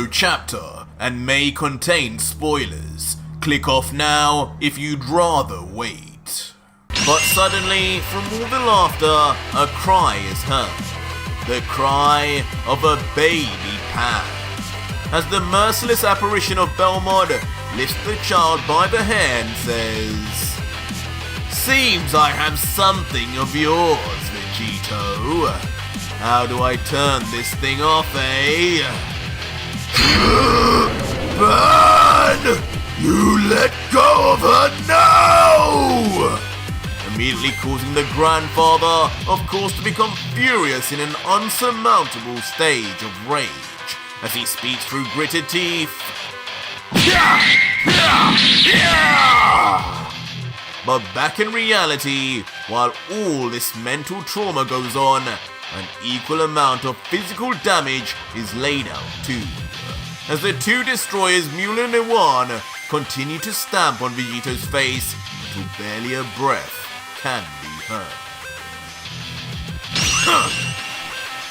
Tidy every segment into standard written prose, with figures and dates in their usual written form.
chapter and may contain spoilers. Click off now if you'd rather wait. But suddenly, from all the laughter, a cry is heard. The cry of a baby Pan. As the merciless apparition of Belmont lifts the child by the hair and says, "Seems I have something of yours, Vegito. How do I turn this thing off, eh?" "Pan! You let go of her now!" Immediately causing the grandfather, of course, to become furious in an unsurmountable stage of rage as he speaks through gritted teeth. But back in reality, while all this mental trauma goes on, an equal amount of physical damage is laid out too, as the two destroyers Mule and Iwan continue to stamp on Vegito's face until barely a breath can be heard.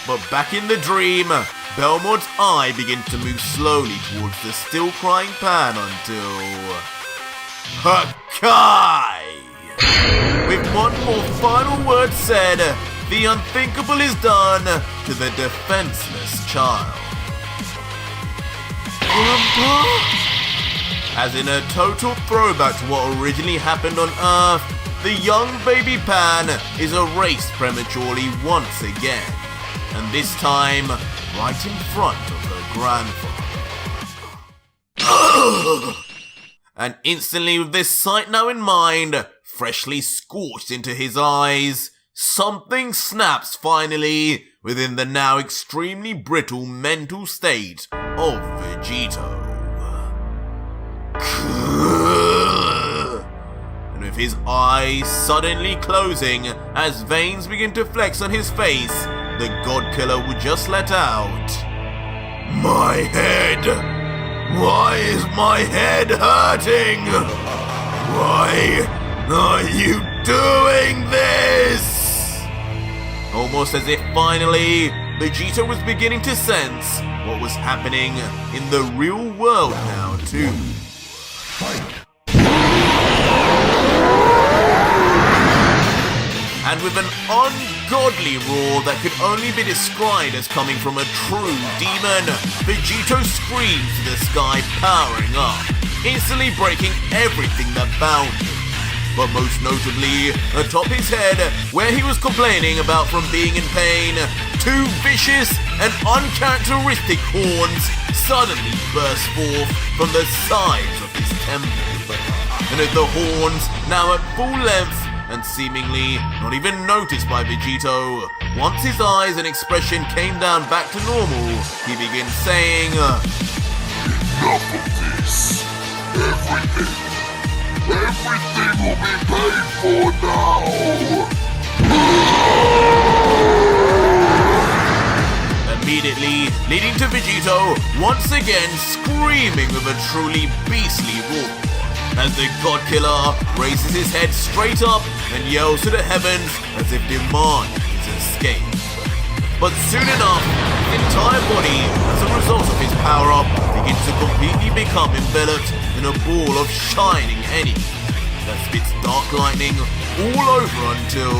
But back in the dream, Belmont's eye begins to move slowly towards the still crying Pan until... Hakai! With one more final word said, the unthinkable is done to the defenseless child. As in a total throwback to what originally happened on Earth, the young baby Pan is erased prematurely once again, and this time right in front of her grandfather. And instantly, with this sight now in mind, freshly scorched into his eyes, something snaps finally within the now extremely brittle mental state of Vegito. And with his eyes suddenly closing as veins begin to flex on his face, the God Killer would just let out, "My head! Why is my head hurting? Why are you doing this?" Almost as if finally, Vegito was beginning to sense what was happening in the real world now too. And with an ungodly roar that could only be described as coming from a true demon, Vegito screams to the sky, powering up, instantly breaking everything that bound him. But most notably, atop his head, where he was complaining about from being in pain, two vicious and uncharacteristic horns suddenly burst forth from the sides of his temple. And with the horns now at full length, and seemingly not even noticed by Vegito, once his eyes and expression came down back to normal, he begins saying, "Enough of this. Everything will be paid for now." Immediately leading to Vegito once again screaming with a truly beastly roar, as the God Killer raises his head straight up and yells to the heavens as if demanding his escape. But soon enough, his entire body, as a result of his power-up, begins to completely become enveloped in a ball of shining energy that spits dark lightning all over until...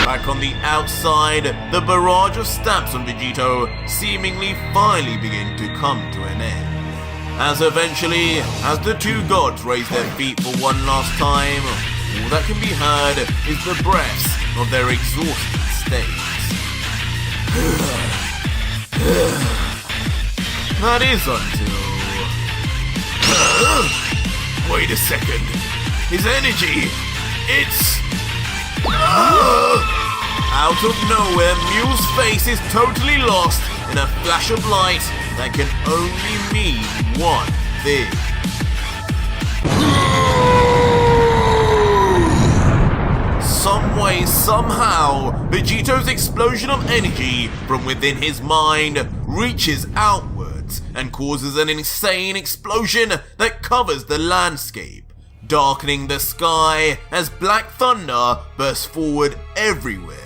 Back on the outside, the barrage of stamps on Vegito seemingly finally begin to come to an end. As eventually, as the two gods raise their feet for one last time, all that can be heard is the breaths of their exhausted states. That is until... Wait a second. His energy, it's... Out of nowhere, Mule's face is totally lost in a flash of light that can only mean one thing. Some way, somehow, Vegito's explosion of energy from within his mind reaches outwards and causes an insane explosion that covers the landscape, darkening the sky as black thunder bursts forward everywhere.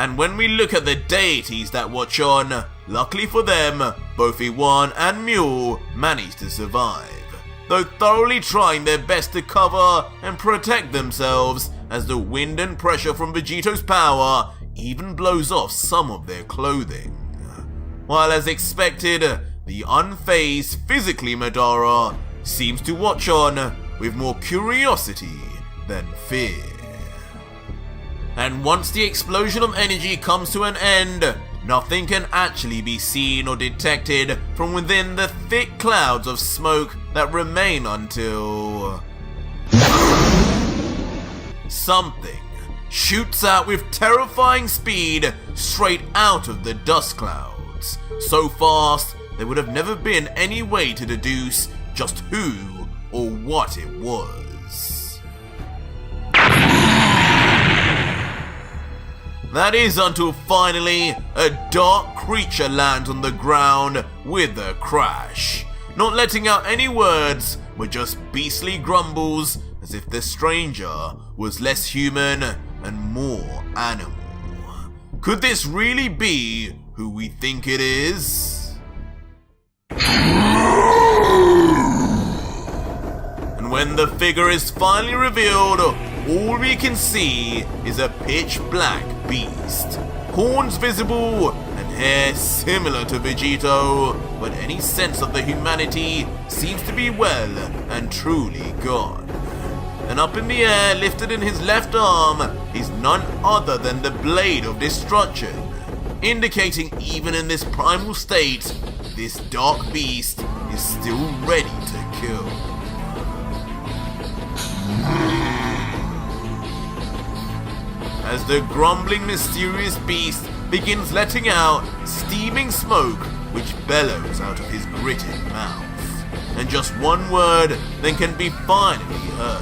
And when we look at the deities that watch on, luckily for them, both Iwan and Mule manage to survive, though thoroughly trying their best to cover and protect themselves as the wind and pressure from Vegito's power even blows off some of their clothing. While as expected, the unfazed physically Madara seems to watch on with more curiosity than fear. And once the explosion of energy comes to an end, nothing can actually be seen or detected from within the thick clouds of smoke that remain until something shoots out with terrifying speed straight out of the dust clouds, so fast there would have never been any way to deduce just who or what it was. That is until finally a dark creature lands on the ground with a crash, not letting out any words but just beastly grumbles as if the stranger was less human and more animal. Could this really be who we think it is? And when the figure is finally revealed, all we can see is a pitch black beast. Horns visible and hair similar to Vegito, but any sense of the humanity seems to be well and truly gone. And up in the air, lifted in his left arm, is none other than the Blade of Destruction, indicating even in this primal state, this dark beast is still ready to kill. As the grumbling, mysterious beast begins letting out steaming smoke which bellows out of his gritted mouth, and just one word then can be finally heard.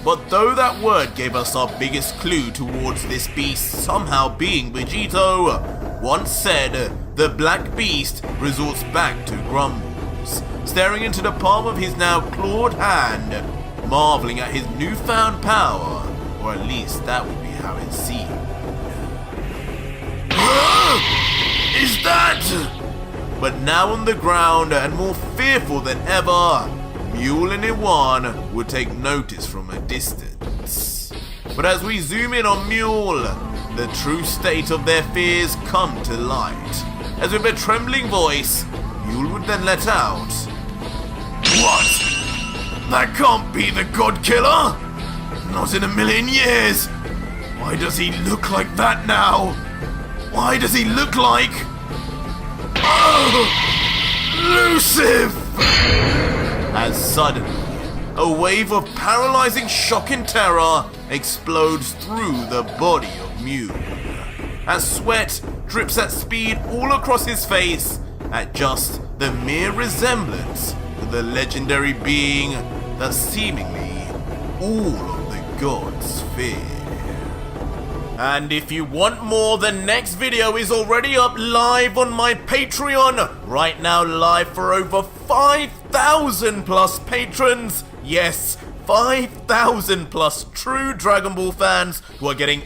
But though that word gave us our biggest clue towards this beast somehow being Vegito, once said, the black beast resorts back to grumbles, staring into the palm of his now clawed hand, marveling at his newfound power, or at least that would be how it seemed. Is that? But now on the ground and more fearful than ever, Mule and Iwan would take notice from a distance. But as we zoom in on Mule, the true state of their fears come to light, as with a trembling voice, Mule would then let out, "What? That can't be the God Killer? Not in a million years! Why does he look like that now? Why does he look like... Lucifer!" As suddenly, a wave of paralyzing shock and terror explodes through the body of Mule, as sweat drips at speed all across his face at just the mere resemblance to the legendary being that seemingly all of the gods fear. And if you want more, the next video is already up live on my Patreon. Right now live for over 5,000 plus patrons. Yes, 5,000 plus true Dragon Ball fans who are getting